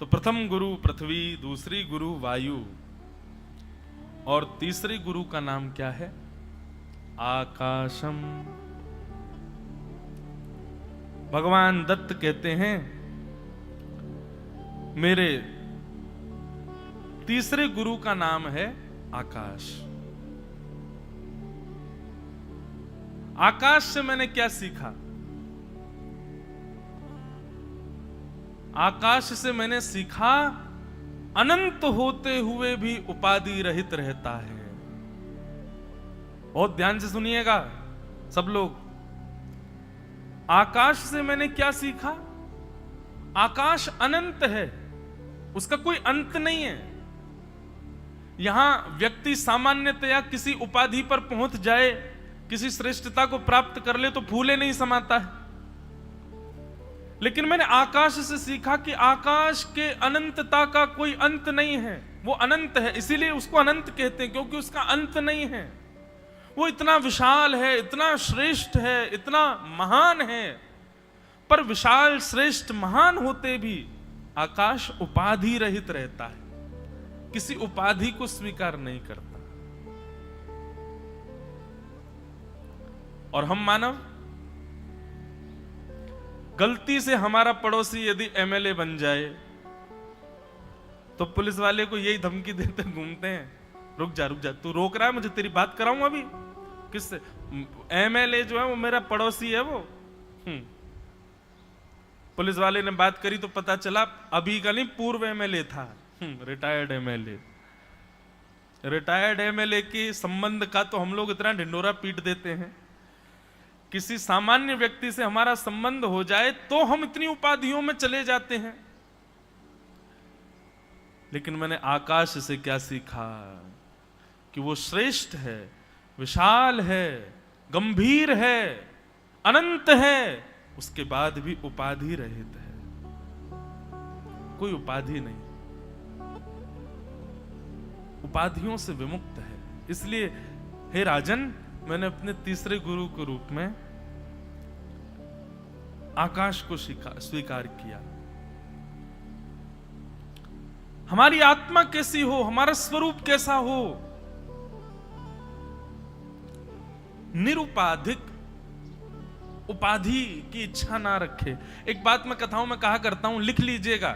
तो प्रथम गुरु पृथ्वी, दूसरी गुरु वायु और तीसरी गुरु का नाम क्या है? आकाशम। भगवान दत्त कहते हैं मेरे तीसरे गुरु का नाम है आकाश। आकाश से मैंने क्या सीखा? आकाश से मैंने सीखा अनंत होते हुए भी उपाधि रहित रहता है। बहुत ध्यान से सुनिएगा सब लोग। आकाश से मैंने क्या सीखा? आकाश अनंत है, उसका कोई अंत नहीं है। यहां व्यक्ति सामान्यतया किसी उपाधि पर पहुंच जाए, किसी श्रेष्ठता को प्राप्त कर ले तो फूले नहीं समाता है। लेकिन मैंने आकाश से सीखा कि आकाश के अनंतता का कोई अंत नहीं है, वो अनंत है। इसीलिए उसको अनंत कहते हैं, क्योंकि उसका अंत नहीं है। वो इतना विशाल है, इतना श्रेष्ठ है, इतना महान है। पर विशाल, श्रेष्ठ, महान होते भी आकाश उपाधि रहित रहता है, किसी उपाधि को स्वीकार नहीं करता। और हम मानव, गलती से हमारा पड़ोसी यदि एमएलए बन जाए तो पुलिस वाले को यही धमकी देते घूमते हैं, रुक जा तू रोक रहा है, मुझे तेरी बात कराऊं अभी। किससे? एमएलए जो है वो मेरा पड़ोसी है वो। पुलिस वाले ने बात करी तो पता चला अभी का नहीं, पूर्व एमएलए था, रिटायर्ड एमएलए। रिटायर्ड एमएलए के संबंध का तो हम लोग इतना ढिंडोरा पीट देते हैं। किसी सामान्य व्यक्ति से हमारा संबंध हो जाए तो हम इतनी उपाधियों में चले जाते हैं। लेकिन मैंने आकाश से क्या सीखा? कि वो श्रेष्ठ है, विशाल है, गंभीर है, अनंत है, उसके बाद भी उपाधि रहित है, कोई उपाधि नहीं, उपाधियों से विमुक्त है। इसलिए हे राजन, मैंने अपने तीसरे गुरु के रूप में आकाश को स्वीकार किया। हमारी आत्मा कैसी हो, हमारा स्वरूप कैसा हो, निरुपाधिक, उपाधि की इच्छा ना रखे। एक बात मैं कथाओं में कहा करता हूं, लिख लीजिएगा।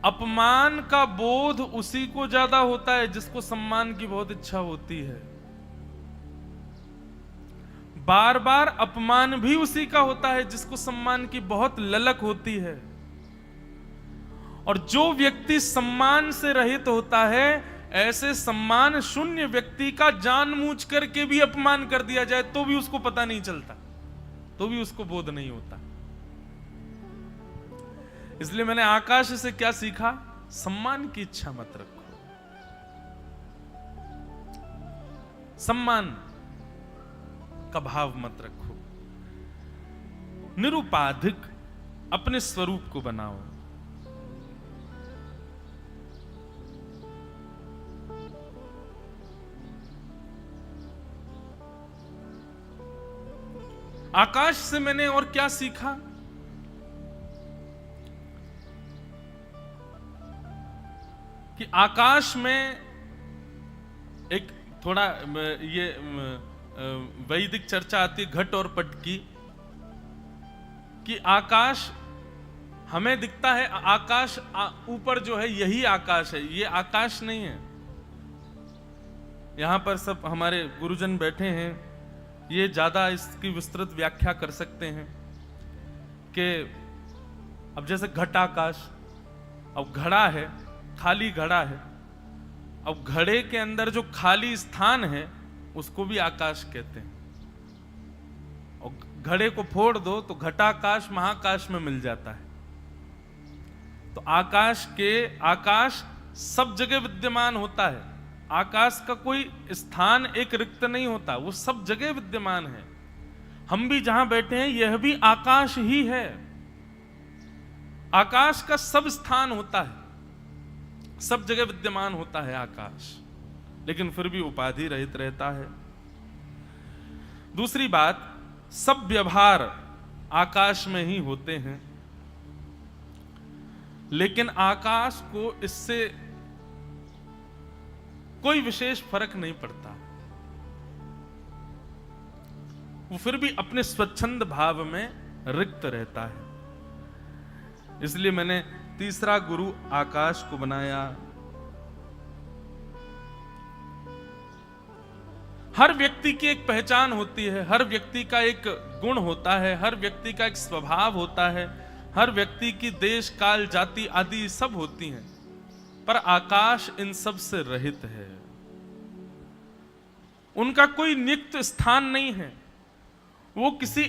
अपमान का बोध उसी को ज्यादा होता है जिसको सम्मान की बहुत इच्छा होती है। बार बार अपमान भी उसी का होता है जिसको सम्मान की बहुत ललक होती है। और जो व्यक्ति सम्मान से रहित होता है, ऐसे सम्मान शून्य व्यक्ति का जानबूझ करके भी अपमान कर दिया जाए तो भी उसको पता नहीं चलता, तो भी उसको बोध नहीं होता। इसलिए मैंने आकाश से क्या सीखा? सम्मान की इच्छा मत रखो, सम्मान का भाव मत रखो, निरुपाधिक अपने स्वरूप को बनाओ। आकाश से मैंने और क्या सीखा? कि आकाश में एक थोड़ा ये वैदिक चर्चा आती है घट और पट की, कि आकाश हमें दिखता है, आकाश ऊपर जो है यही आकाश है, ये आकाश नहीं है। यहां पर सब हमारे गुरुजन बैठे हैं, ये ज्यादा इसकी विस्तृत व्याख्या कर सकते हैं कि अब जैसे घट आकाश, अब घड़ा है, खाली घड़ा है, अब घड़े के अंदर जो खाली स्थान है उसको भी आकाश कहते हैं। और घड़े को फोड़ दो तो घटाकाश महाकाश में मिल जाता है। तो आकाश सब जगह विद्यमान होता है। आकाश का कोई स्थान एक रिक्त नहीं होता, वो सब जगह विद्यमान है। हम भी जहां बैठे हैं यह भी आकाश ही है। आकाश का सब स्थान होता है, सब जगह विद्यमान होता है आकाश, लेकिन फिर भी उपाधि रहित रहता है। दूसरी बात, सब व्यवहार आकाश में ही होते हैं। लेकिन आकाश को इससे कोई विशेष फर्क नहीं पड़ता। वो फिर भी अपने स्वच्छंद भाव में रिक्त रहता है। इसलिए मैंने तीसरा गुरु आकाश को बनाया। हर व्यक्ति की एक पहचान होती है, हर व्यक्ति का एक गुण होता है, हर व्यक्ति का एक स्वभाव होता है, हर व्यक्ति की देश काल जाति आदि सब होती हैं, पर आकाश इन सब से रहित है। उनका कोई नियुक्त स्थान नहीं है। वो किसी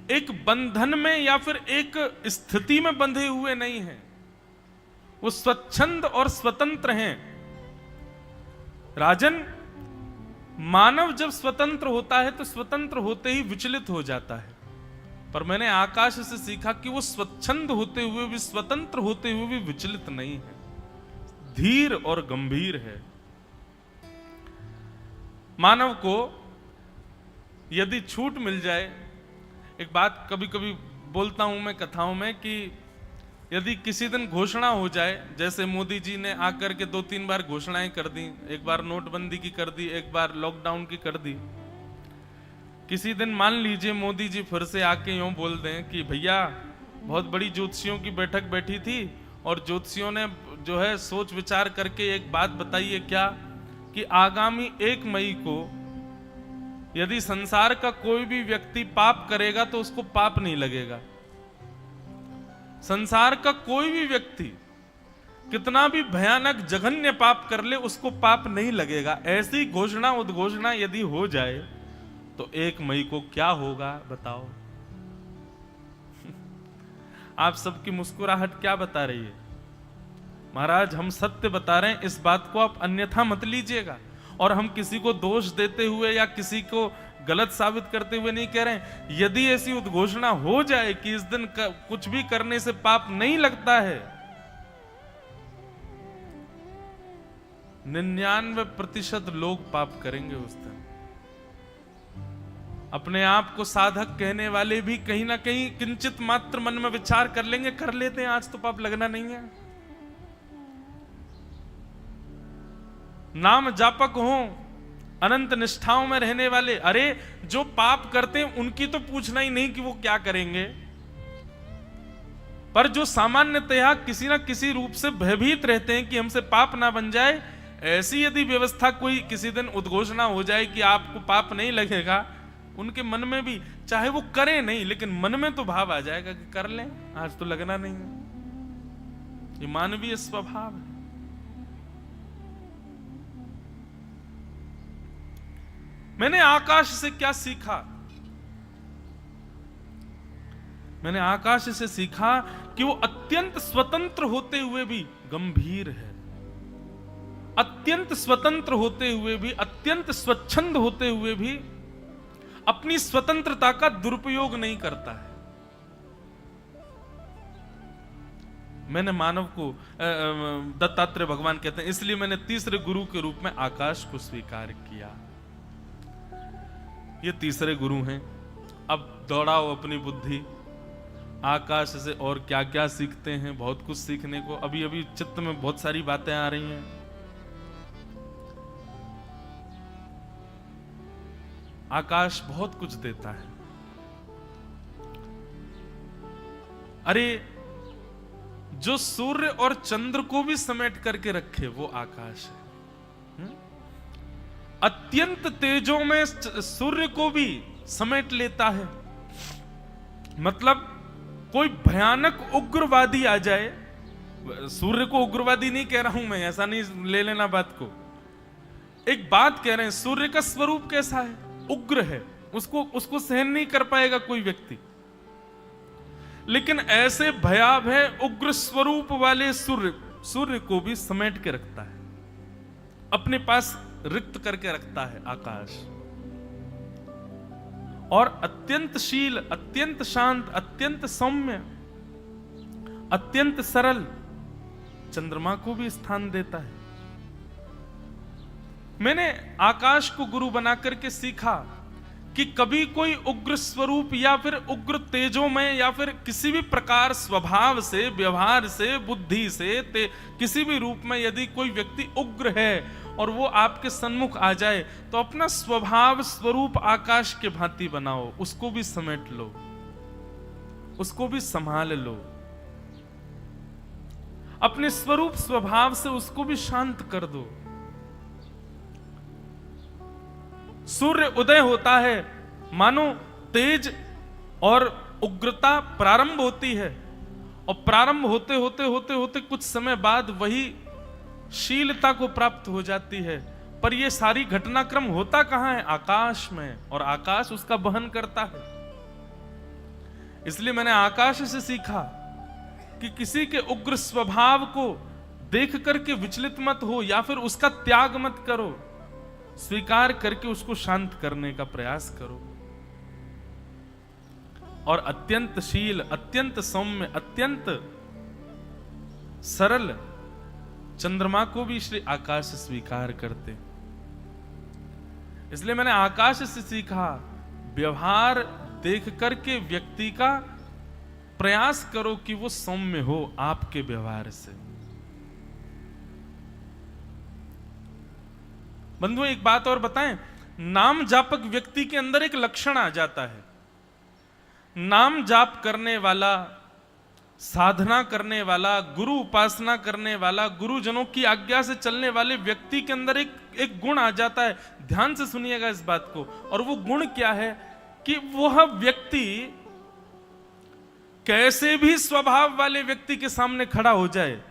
एक बंधन में या फिर एक स्थिति में बंधे हुए नहीं हैं। वो स्वच्छंद और स्वतंत्र हैं। राजन, मानव जब स्वतंत्र होता है तो स्वतंत्र होते ही विचलित हो जाता है, पर मैंने आकाश से सीखा कि वो स्वच्छंद होते हुए भी, स्वतंत्र होते हुए भी विचलित नहीं है, धीर और गंभीर है। मानव को यदि छूट मिल जाए, एक बात कभी कभी बोलता हूं मैं कथाओं में कि यदि किसी दिन घोषणा हो जाए, जैसे मोदी जी ने आकर के 2-3 बार घोषणाएं कर दी, एक बार नोटबंदी की कर दी, एक बार लॉकडाउन की कर दी। किसी दिन मान लीजिए मोदी जी फिर से आके यूं बोल दें कि भैया बहुत बड़ी ज्योतिषियों की बैठक बैठी थी और ज्योतिषियों ने जो है सोच विचार करके एक बात बताई है, क्या कि आगामी 1 मई को यदि संसार का कोई भी व्यक्ति पाप करेगा तो उसको पाप नहीं लगेगा। संसार का कोई भी व्यक्ति कितना भी भयानक जघन्य पाप कर ले, उसको पाप नहीं लगेगा। ऐसी घोषणा उद्घोषणा यदि हो जाए तो 1 मई को क्या होगा बताओ। आप सबकी मुस्कुराहट क्या बता रही है? महाराज, हम सत्य बता रहे हैं, इस बात को आप अन्यथा मत लीजिएगा। और हम किसी को दोष देते हुए या किसी को गलत साबित करते हुए नहीं कह रहे हैं। यदि ऐसी उद्घोषणा हो जाए कि इस दिन कुछ भी करने से पाप नहीं लगता है, 99% लोग पाप करेंगे उस दिन। अपने आप को साधक कहने वाले भी कहीं ना कहीं किंचित मात्र मन में विचार कर लेंगे, कर लेते हैं, आज तो पाप लगना नहीं है। नाम जापक हो, अनंत निष्ठाओं में रहने वाले, अरे जो पाप करते हैं उनकी तो पूछना ही नहीं कि वो क्या करेंगे, पर जो सामान्यतया किसी ना किसी रूप से भयभीत रहते हैं कि हमसे पाप ना बन जाए, ऐसी यदि व्यवस्था कोई किसी दिन उद्घोषणा हो जाए कि आपको पाप नहीं लगेगा, उनके मन में भी, चाहे वो करें नहीं, लेकिन मन में तो भाव आ जाएगा कि कर लें, आज तो लगना नहीं है। ये मानवीय स्वभाव है। मैंने आकाश से क्या सीखा? मैंने आकाश से सीखा कि वो अत्यंत स्वतंत्र होते हुए भी गंभीर है, अत्यंत स्वतंत्र होते हुए भी, अत्यंत स्वच्छंद होते हुए भी अपनी स्वतंत्रता का दुरुपयोग नहीं करता है। मैंने मानव को दत्तात्रेय भगवान कहते हैं, इसलिए मैंने तीसरे गुरु के रूप में आकाश को स्वीकार किया। ये तीसरे गुरु हैं। अब दौड़ाओ अपनी बुद्धि, आकाश से और क्या क्या सीखते हैं। बहुत कुछ सीखने को, अभी अभी चित्त में बहुत सारी बातें आ रही हैं। आकाश बहुत कुछ देता है। अरे जो सूर्य और चंद्र को भी समेट करके रखे वो आकाश है। अत्यंत तेजों में सूर्य को भी समेट लेता है। मतलब कोई भयानक उग्रवादी आ जाए, सूर्य को उग्रवादी नहीं कह रहा हूं मैं, ऐसा नहीं ले लेना बात को, एक बात कह रहे हैं, सूर्य का स्वरूप कैसा है? उग्र है, उसको सहन नहीं कर पाएगा कोई व्यक्ति। लेकिन ऐसे भयावह उग्र स्वरूप वाले सूर्य को भी समेट के रखता है, अपने पास रिक्त करके रखता है आकाश। और अत्यंत शील, अत्यंत शांत, अत्यंत सौम्य, अत्यंत सरल चंद्रमा को भी स्थान देता है। मैंने आकाश को गुरु बनाकर के सीखा कि कभी कोई उग्र स्वरूप या फिर उग्र तेजोमय या फिर किसी भी प्रकार स्वभाव से, व्यवहार से, बुद्धि से, किसी भी रूप में यदि कोई व्यक्ति उग्र है और वो आपके सन्मुख आ जाए तो अपना स्वभाव स्वरूप आकाश के भांति बनाओ, उसको भी समेट लो, उसको भी संभाल लो, अपने स्वरूप स्वभाव से उसको भी शांत कर दो। सूर्य उदय होता है, मानो तेज और उग्रता प्रारंभ होती है, और प्रारंभ होते होते होते होते कुछ समय बाद वही शीलता को प्राप्त हो जाती है। पर यह सारी घटनाक्रम होता कहां है? आकाश में, और आकाश उसका वहन करता है। इसलिए मैंने आकाश से सीखा कि किसी के उग्र स्वभाव को देख करके विचलित मत हो या फिर उसका त्याग मत करो, स्वीकार करके उसको शांत करने का प्रयास करो। और अत्यंत शील, अत्यंत सौम्य, अत्यंत सरल चंद्रमा को भी श्री आकाश स्वीकार करते। इसलिए मैंने आकाश से सीखा, व्यवहार देख करके व्यक्ति का प्रयास करो कि वो सौम्य हो आपके व्यवहार से। बंधुओं, एक बात और बताएं, नाम जापक व्यक्ति के अंदर एक लक्षण आ जाता है। नाम जाप करने वाला, साधना करने वाला, गुरु उपासना करने वाला, गुरुजनों की आज्ञा से चलने वाले व्यक्ति के अंदर एक गुण आ जाता है। ध्यान से सुनिएगा इस बात को। और वो गुण क्या है? कि वह व्यक्ति कैसे भी स्वभाव वाले व्यक्ति के सामने खड़ा हो जाए,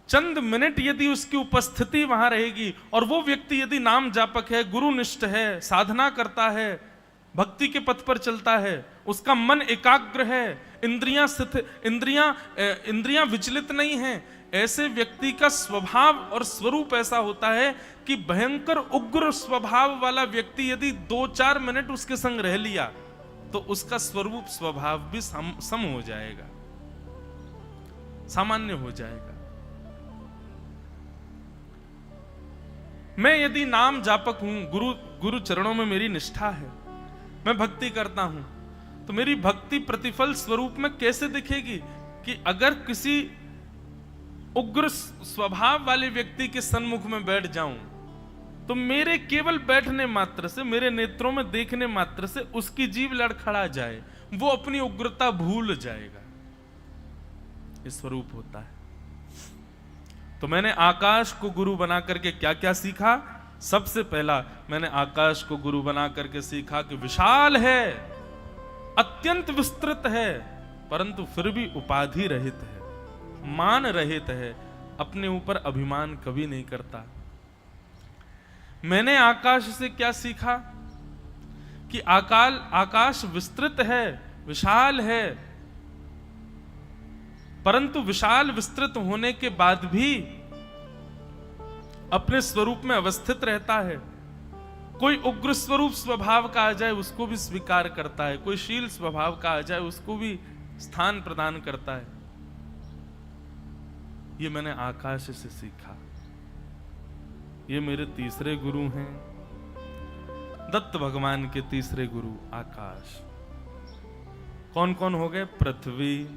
चंद मिनट यदि उसकी उपस्थिति वहां रहेगी और वो व्यक्ति यदि नाम जापक है, गुरुनिष्ठ है, साधना करता है, भक्ति के पथ पर चलता है, उसका मन एकाग्र है, इंद्रियां विचलित नहीं हैं, ऐसे व्यक्ति का स्वभाव और स्वरूप ऐसा होता है कि भयंकर उग्र स्वभाव वाला व्यक्ति यदि 2-4 मिनट उसके संग रह लिया तो उसका स्वरूप स्वभाव भी सम हो जाएगा, सामान्य हो जाएगा। मैं यदि नाम जापक हूं, गुरु चरणों में मेरी निष्ठा है, मैं भक्ति करता हूं, तो मेरी भक्ति प्रतिफल स्वरूप में कैसे दिखेगी? कि अगर किसी उग्र स्वभाव वाले व्यक्ति के सन्मुख में बैठ जाऊं तो मेरे केवल बैठने मात्र से, मेरे नेत्रों में देखने मात्र से उसकी जीभ लड़खड़ा जाए, वो अपनी उग्रता भूल जाएगा। ये स्वरूप होता है। तो मैंने आकाश को गुरु बना करके क्या क्या सीखा? सबसे पहला मैंने आकाश को गुरु बना करके सीखा कि विशाल है, अत्यंत विस्तृत है, परंतु फिर भी उपाधि रहित है, मान रहित है, अपने ऊपर अभिमान कभी नहीं करता। मैंने आकाश से क्या सीखा? कि आकाश विस्तृत है, विशाल है, परंतु विशाल विस्तृत होने के बाद भी अपने स्वरूप में अवस्थित रहता है। कोई उग्र स्वरूप स्वभाव का आ जाए उसको भी स्वीकार करता है, कोई शील स्वभाव का आ जाए उसको भी स्थान प्रदान करता है। ये मैंने आकाश से सीखा। ये मेरे तीसरे गुरु हैं, दत्त भगवान के तीसरे गुरु आकाश। कौन कौन हो गए? पृथ्वी,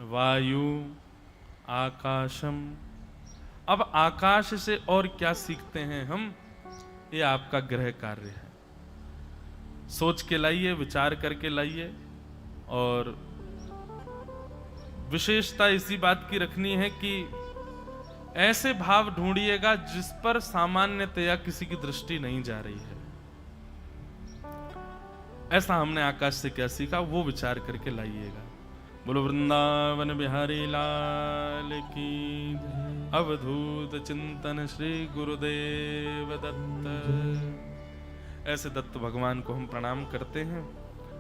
वायु, आकाशम। अब आकाश से और क्या सीखते हैं हम? ये आपका गृह कार्य है। सोच के लाइए, विचार करके लाइए। और विशेषता इसी बात की रखनी है कि ऐसे भाव ढूंढिएगा जिस पर सामान्यतया किसी की दृष्टि नहीं जा रही है। ऐसा हमने आकाश से क्या सीखा वो विचार करके लाइएगा। बोलो वृंदावन बिहारी लाल की, अवधूत चिंतन श्री गुरुदेव दत्त। ऐसे दत्त भगवान को हम प्रणाम करते हैं।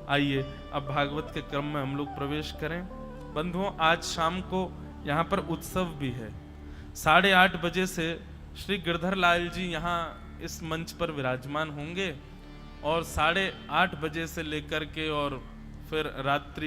आइए अब भागवत के क्रम में हम लोग प्रवेश करें। बंधुओं, आज शाम को यहाँ पर उत्सव भी है। 8:30 बजे से श्री गिरधर लाल जी यहाँ इस मंच पर विराजमान होंगे और 8:30 बजे से लेकर के और फिर रात्रि